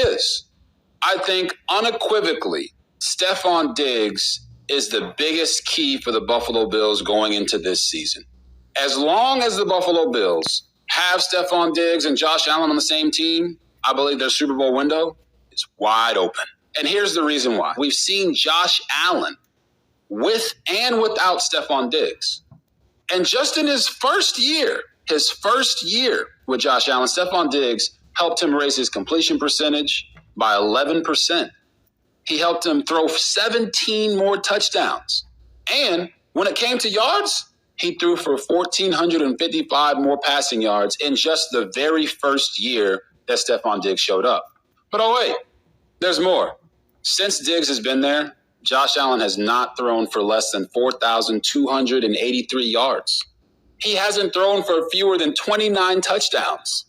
is. I think unequivocally, Stefon Diggs is the biggest key for the Buffalo Bills going into this season. As long as the Buffalo Bills have Stefon Diggs and Josh Allen on the same team, I believe their Super Bowl window is wide open. And here's the reason why. We've seen Josh Allen with and without Stefon Diggs. And just in his first year with Josh Allen, Stefon Diggs helped him raise his completion percentage by 11%. He helped him throw 17 more touchdowns. And when it came to yards, he threw for 1,455 more passing yards in just the very first year that Stefon Diggs showed up. But oh wait, there's more. Since Diggs has been there, Josh Allen has not thrown for less than 4,283 yards. He hasn't thrown for fewer than 29 touchdowns.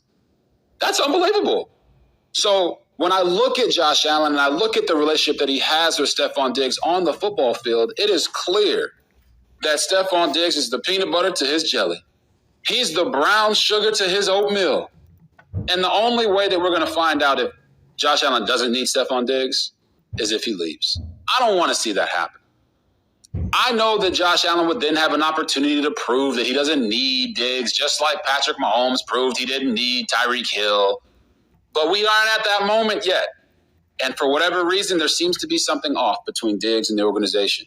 That's unbelievable. So when I look at Josh Allen and I look at the relationship that he has with Stefon Diggs on the football field, it is clear that Stefon Diggs is the peanut butter to his jelly. He's the brown sugar to his oatmeal. And the only way that we're going to find out if Josh Allen doesn't need Stefon Diggs is if he leaves. I don't want to see that happen. I know that Josh Allen would then have an opportunity to prove that he doesn't need Diggs, just like Patrick Mahomes proved he didn't need Tyreek Hill. But we aren't at that moment yet. And for whatever reason, there seems to be something off between Diggs and the organization.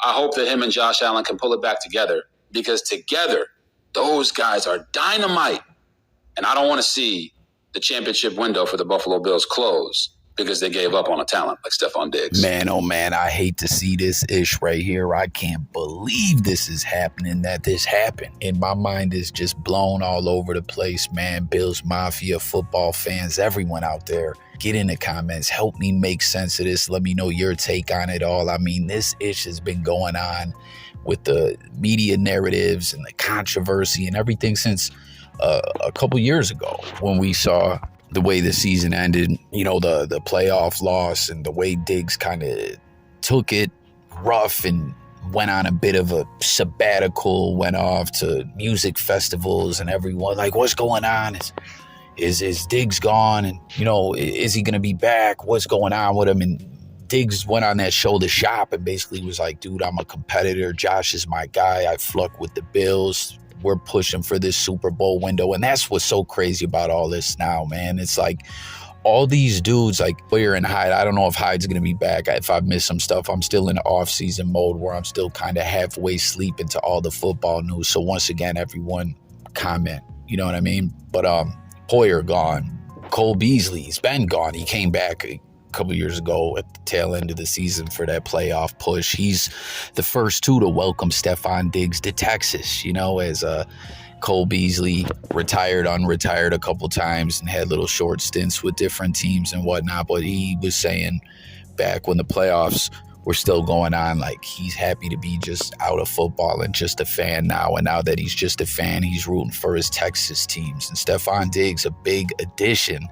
I hope that him and Josh Allen can pull it back together, because together, those guys are dynamite. And I don't want to see the championship window for the Buffalo Bills close because they gave up on a talent like Stefon Diggs. Man, oh man, I hate to see this ish right here. I can't believe this is happening, that this happened. And my mind is just blown all over the place, man. Bills Mafia, football fans, everyone out there, get in the comments. Help me make sense of this. Let me know your take on it all. I mean, this ish has been going on with the media narratives and the controversy and everything since a couple years ago when we saw the way the season ended, you know, the playoff loss and the way Diggs kind of took it rough and went on a bit of a sabbatical, went off to music festivals, and everyone like, what's going on? Is Diggs gone? And, you know, is he going to be back? What's going on with him? And Diggs went on that show, The Shop, and basically was like, dude, I'm a competitor. Josh is my guy. I fluck with the Bills. We're pushing for this Super Bowl window. And that's what's so crazy about all this now, man. It's like all these dudes like Boyer and Hyde. I don't know if Hyde's going to be back. If I've missed some stuff, I'm still in the off-season mode where I'm still kind of halfway asleep into all the football news. So once again, everyone comment, you know what I mean? But Boyer gone. Cole Beasley's been gone. He came back a couple years ago at the tail end of the season for that playoff push. He's the first to welcome Stefon Diggs to Texas, you know, as Cole Beasley retired, unretired a couple times and had little short stints with different teams and whatnot. But he was saying back when the playoffs were still going on, like he's happy to be just out of football and just a fan now. And now that he's just a fan, he's rooting for his Texas teams. And Stefon Diggs, a big addition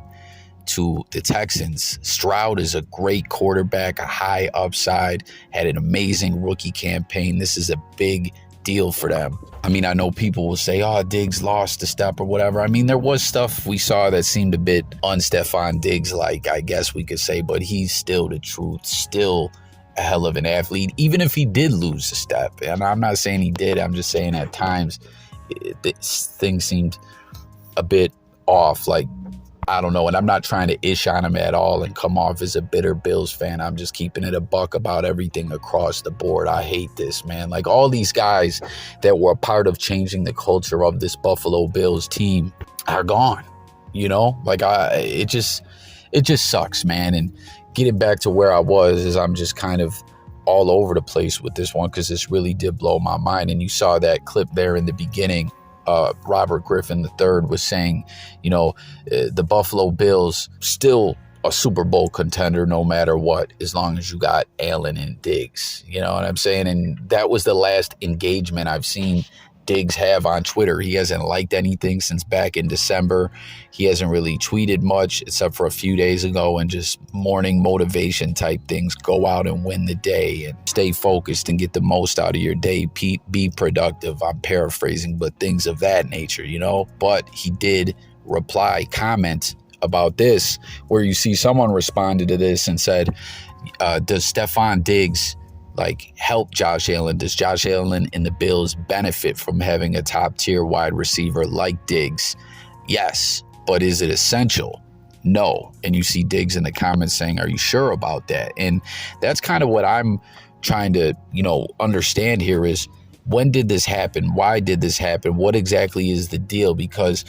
to the Texans. Stroud is a great quarterback, a high upside, had an amazing rookie campaign. This is a big deal for them. I mean, I know people will say, oh, Diggs lost a step or whatever. I mean, there was stuff we saw that seemed a bit un-Stefon Diggs-like, I guess we could say, but he's still the truth, still a hell of an athlete, even if he did lose a step. And I'm not saying he did. I'm just saying at times things seemed a bit off, like, I don't know, and I'm not trying to ish on him at all and come off as a bitter Bills fan. I'm just keeping it a buck about everything across the board. I hate this, man. Like, all these guys that were a part of changing the culture of this Buffalo Bills team are gone, you know? Like, it just sucks, man. And getting back to where I was is I'm just kind of all over the place with this one because this really did blow my mind. And you saw that clip there in the beginning. Robert Griffin III was saying, you know, the Buffalo Bills still a Super Bowl contender no matter what, as long as you got Allen and Diggs. You know what I'm saying? And that was the last engagement I've seen Diggs have on Twitter. He hasn't liked anything since back in December. He hasn't really tweeted much except for a few days ago and just morning motivation type things. Go out and win the day and stay focused and get the most out of your day. Be productive. I'm paraphrasing, but things of that nature, you know. But he did comment about this, where you see someone responded to this and said, does Stefon Diggs help Josh Allen? Does Josh Allen and the Bills benefit from having a top tier wide receiver like Diggs? Yes, but is it essential? No. And you see Diggs in the comments saying, are you sure about that? And that's kind of what I'm trying to, understand here is, when did this happen? Why did this happen? What exactly is the deal? Because,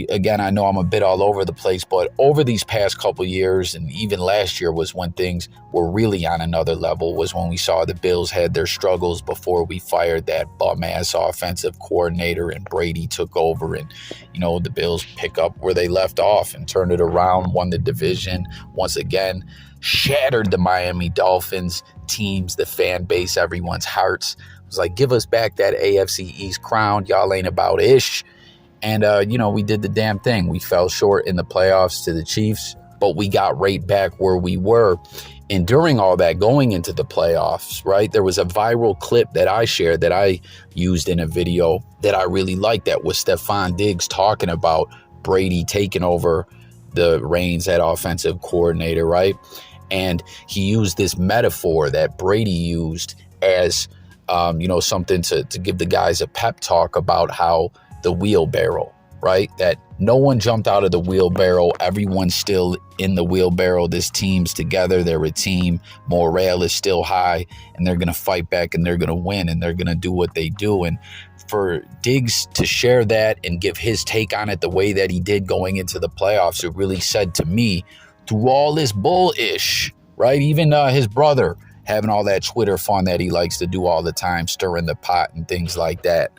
again, I know I'm a bit all over the place, but over these past couple years, and even last year was when things were really on another level, was when we saw the Bills had their struggles before we fired that bum-ass offensive coordinator and Brady took over, and, the Bills pick up where they left off and turned it around, won the division once again, shattered the Miami Dolphins teams, the fan base, everyone's hearts. It was like, give us back that AFC East crown. Y'all ain't about ish. And, we did the damn thing. We fell short in the playoffs to the Chiefs, but we got right back where we were. And during all that, going into the playoffs, right, there was a viral clip that I shared that I used in a video that I really liked, that was Stefon Diggs talking about Brady taking over the reins at offensive coordinator, right? And he used this metaphor that Brady used as, something to give the guys a pep talk about how the wheelbarrow, right? That no one jumped out of the wheelbarrow. Everyone's still in the wheelbarrow. This team's together. They're a team. Morale is still high, and they're going to fight back, and they're going to win, and they're going to do what they do. And for Diggs to share that and give his take on it the way that he did going into the playoffs, it really said to me, through all this bullish, right? Even his brother having all that Twitter fun that he likes to do all the time, stirring the pot and things like that.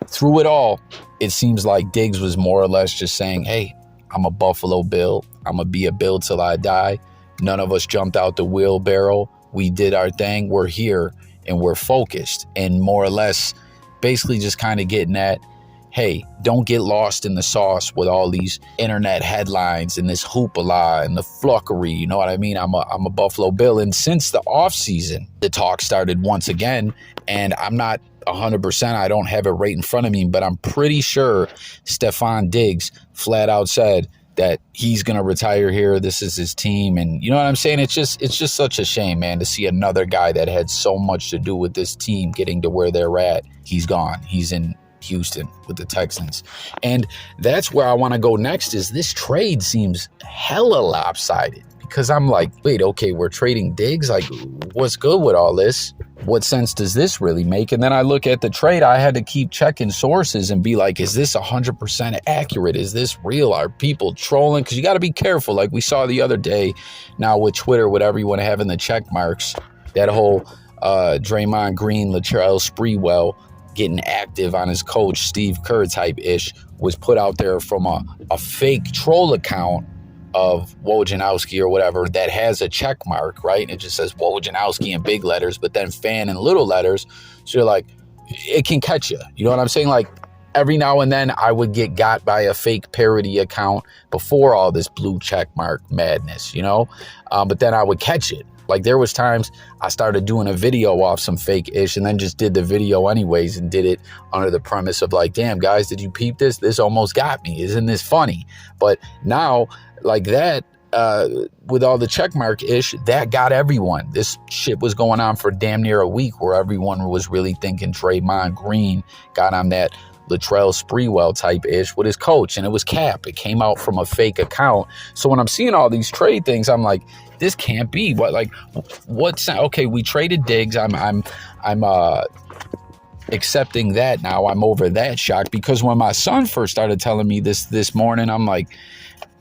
Through it all, it seems like Diggs was more or less just saying, hey, I'm a Buffalo Bill. I'm going to be a Bill till I die. None of us jumped out the wheelbarrow. We did our thing. We're here and we're focused. And more or less basically just kind of getting at, hey, don't get lost in the sauce with all these internet headlines and this hoopla and the fluckery. You know what I mean? I'm a Buffalo Bill. And since the offseason, the talk started once again, and I'm not 100%, I don't have it right in front of me, but I'm pretty sure Stefon Diggs flat out said that he's going to retire here. This is his team. And you know what I'm saying? It's just such a shame, man, to see another guy that had so much to do with this team getting to where they're at. He's gone. He's in Houston with the Texans. And that's where I want to go next. Is this trade seems hella lopsided, because I'm like, wait, okay, we're trading Diggs. Like, what's good with all this? What sense does this really make? And then I look at the trade. I had to keep checking sources and be like, is this 100% accurate? Is this real? Are people trolling? Because you got to be careful. Like we saw the other day now with Twitter, with everyone having the check marks, that whole Draymond Green, Latrell Sprewell getting active on his coach, Steve Kerr type ish, was put out there from a fake troll account of Wojnarowski or whatever that has a check mark, right? And it just says Wojnarowski in big letters, but then fan in little letters. So you're like, it can catch you. You know what I'm saying? Like every now and then I would get got by a fake parody account before all this blue check mark madness, but then I would catch it. Like there was times I started doing a video off some fake ish and then just did the video anyways and did it under the premise of like, damn guys, did you peep this? This almost got me. Isn't this funny? But now like that, with all the checkmark ish, that got everyone. This shit was going on for damn near a week where everyone was really thinking Draymond Green got on that Latrell Sprewell type ish with his coach, and it was cap. It came out from a fake account. So when I'm seeing all these trade things, I'm like, this can't be. What's okay? We traded Diggs. I'm accepting that now. I'm over that shock, because when my son first started telling me this morning, I'm like,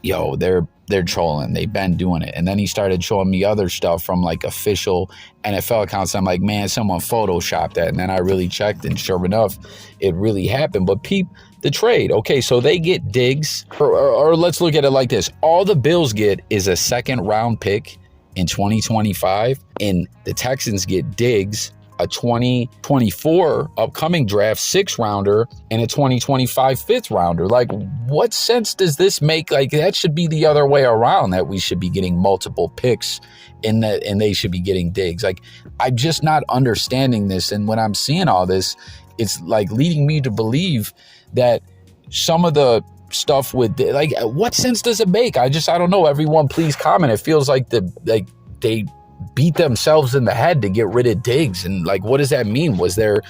yo, they're trolling. They've been doing it. And then he started showing me other stuff from like official NFL accounts. I'm like, man, someone photoshopped that. And then I really checked, and sure enough, it really happened. But peep the trade. Okay, so they get Diggs, or let's look at it like this. All the Bills get is a second round pick in 2025, and the Texans get Diggs, a 2024 upcoming draft 6th rounder, and a 2025 5th rounder. Like, what sense does this make? Like, that should be the other way around, that we should be getting multiple picks and they should be getting Diggs. Like, I'm just not understanding this. And when I'm seeing all this, it's like leading me to believe that some of the stuff with, like, what sense does it make? I don't know. Everyone, please comment. It feels like they beat themselves in the head to get rid of Diggs. And like, what does that mean? Was there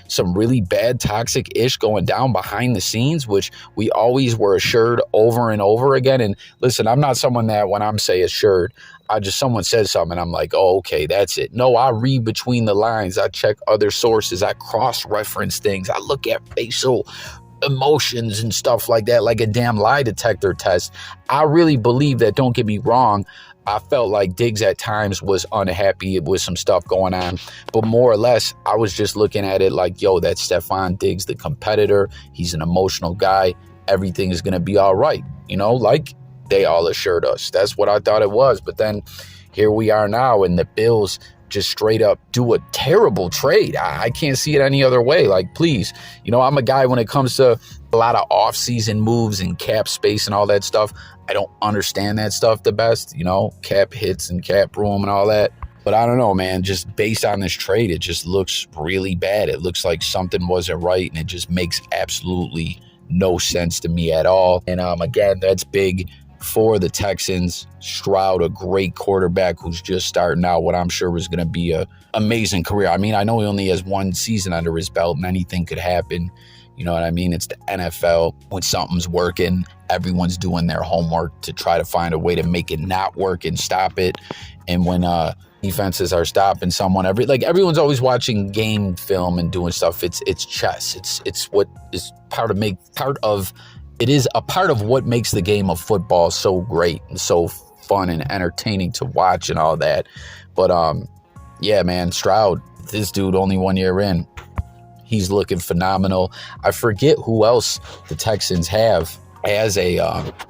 some really bad toxic ish going down behind the scenes, which we always were assured over and over again? And listen, I'm not someone that when I'm say assured, someone says something, I'm like, oh, okay, that's it. No, I read between the lines. I check other sources. I cross-reference things. I look at facial emotions and stuff like that, like a damn lie detector test. I really believe that, don't get me wrong, I felt like Diggs at times was unhappy with some stuff going on, but more or less, I was just looking at it like, yo, that's Stefon Diggs, the competitor. He's an emotional guy. Everything is going to be all right. You know, like they all assured us. That's what I thought it was. But then here we are now, and the Bills just straight up do a terrible trade. I can't see it any other way. Like, please, you know, I'm a guy when it comes to a lot of off-season moves and cap space and all that stuff. I don't understand that stuff the best, you know, cap hits and cap room and all that. But I don't know, man, just based on this trade, it just looks really bad. It looks like something wasn't right, and it just makes absolutely no sense to me at all. And again, that's big for the Texans. Stroud, a great quarterback who's just starting out what I'm sure was going to be a amazing career. I mean, I know he only has one season under his belt, and anything could happen. You know what I mean? It's the NFL. When something's working, everyone's doing their homework to try to find a way to make it not work and stop it. And when defenses are stopping someone, everyone's always watching game film and doing stuff. It's chess. It's what is it is a part of what makes the game of football so great and so fun and entertaining to watch and all that. But yeah, man, Stroud, this dude only 1 year in, he's looking phenomenal. I forget who else the Texans have as a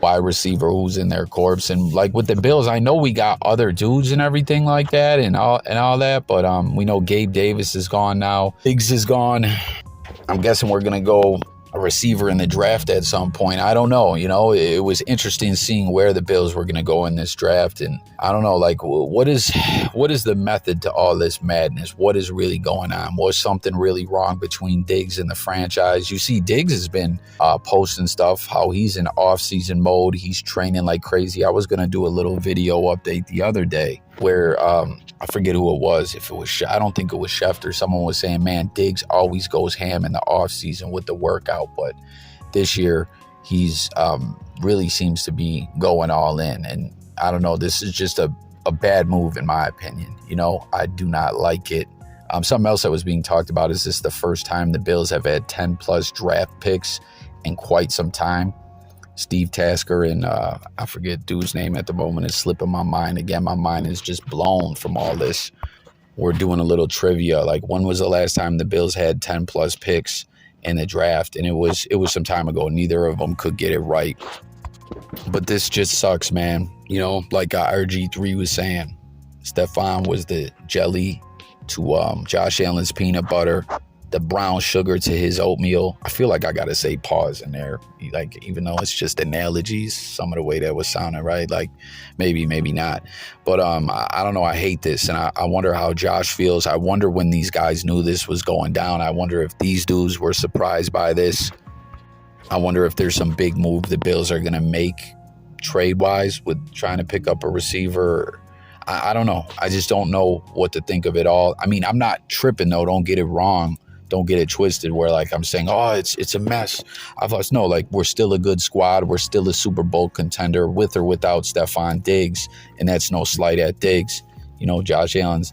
wide receiver who's in their corps. And like with the Bills, I know we got other dudes and everything like that and all that. But we know Gabe Davis is gone now. Diggs is gone. I'm guessing we're going to go a receiver in the draft at some point. I don't know. You know, it was interesting seeing where the Bills were going to go in this draft. And I don't know, like, what is the method to all this madness? What is really going on? Was something really wrong between Diggs and the franchise? You see, Diggs has been posting stuff, how he's in off-season mode. He's training like crazy. I was going to do a little video update the other day where I forget who it was. If it was, I don't think it was Schefter. Someone was saying, man, Diggs always goes ham in the offseason with the workout. But this year, he's really seems to be going all in. And I don't know, this is just a bad move in my opinion. You know, I do not like it. Something else that was being talked about is this the first time the Bills have had 10 plus draft picks in quite some time. Steve Tasker and I forget dude's name at the moment, is slipping my mind. Again, my mind is just blown from all this. We're doing a little trivia. Like, when was the last time the Bills had 10 plus picks in the draft? And it was some time ago. Neither of them could get it right. But this just sucks, man. You know, like RG3 was saying, Stefon was the jelly to Josh Allen's peanut butter, the brown sugar to his oatmeal. I feel like I gotta say pause in there, like, even though it's just analogies, some of the way that was sounding, right? Like, maybe not. But I don't know. I hate this, and I wonder how Josh feels. I wonder when these guys knew this was going down. I wonder if these dudes were surprised by this. I wonder if there's some big move the Bills are gonna make trade-wise with trying to pick up a receiver. I don't know. I just don't know what to think of it all. I mean, I'm not tripping though. Don't get it wrong. Don't get it twisted where like I'm saying, oh, it's a mess. No, like, we're still a good squad. We're still a Super Bowl contender with or without Stefon Diggs. And that's no slight at Diggs. You know, Josh Allen's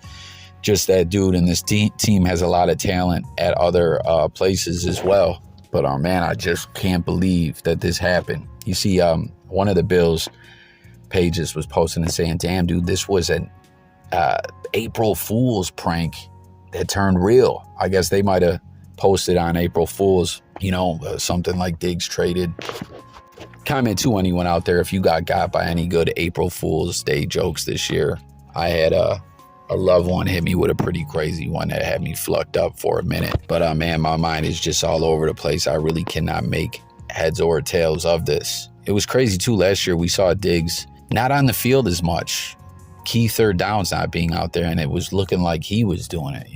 just that dude. And this team has a lot of talent at other places as well. But, man, I just can't believe that this happened. You see, one of the Bills pages was posting and saying, damn, dude, this was an April Fool's prank that turned real. I guess they might have posted on April Fool's, you know, something like Diggs traded. Comment to anyone out there if you got by any good April Fool's Day jokes this year. I had a loved one hit me with a pretty crazy one that had me flucked up for a minute. But man, my mind is just all over the place. I really cannot make heads or tails of this. It was crazy too. Last year we saw Diggs not on the field as much. key third downs not being out there, and it was looking like he was doing it,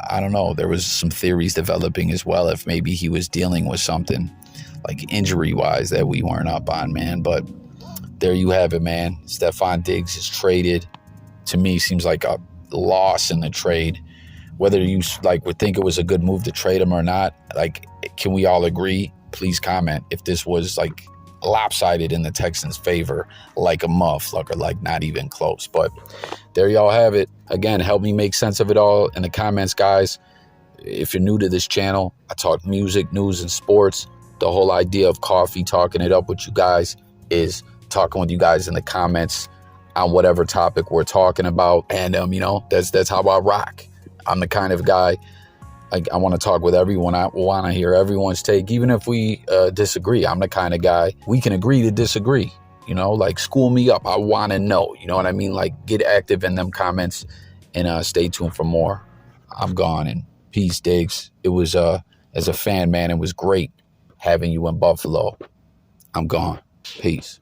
I don't know. There was some theories developing as well, if maybe he was dealing with something like injury-wise that we weren't up on, man. But there you have it, man. Stefon Diggs is traded. To me, seems like a loss in the trade. Whether you would think it was a good move to trade him or not, can we all agree? Please comment if this was lopsided in the Texans' favor, like a motherfucker, not even close. But there y'all have it. Again, help me make sense of it all in the comments, guys. If you're new to this channel, I talk music, news, and sports. The whole idea of coffee, talking it up with you guys, is talking with you guys in the comments on whatever topic we're talking about. And, that's how I rock. I'm the kind of guy, I want to talk with everyone. I want to hear everyone's take, even if we disagree. I'm the kind of guy, we can agree to disagree, school me up. I want to know, you know what I mean? Get active in them comments and stay tuned for more. I'm gone, and peace, Diggs. It was, as a fan, man, it was great having you in Buffalo. I'm gone. Peace.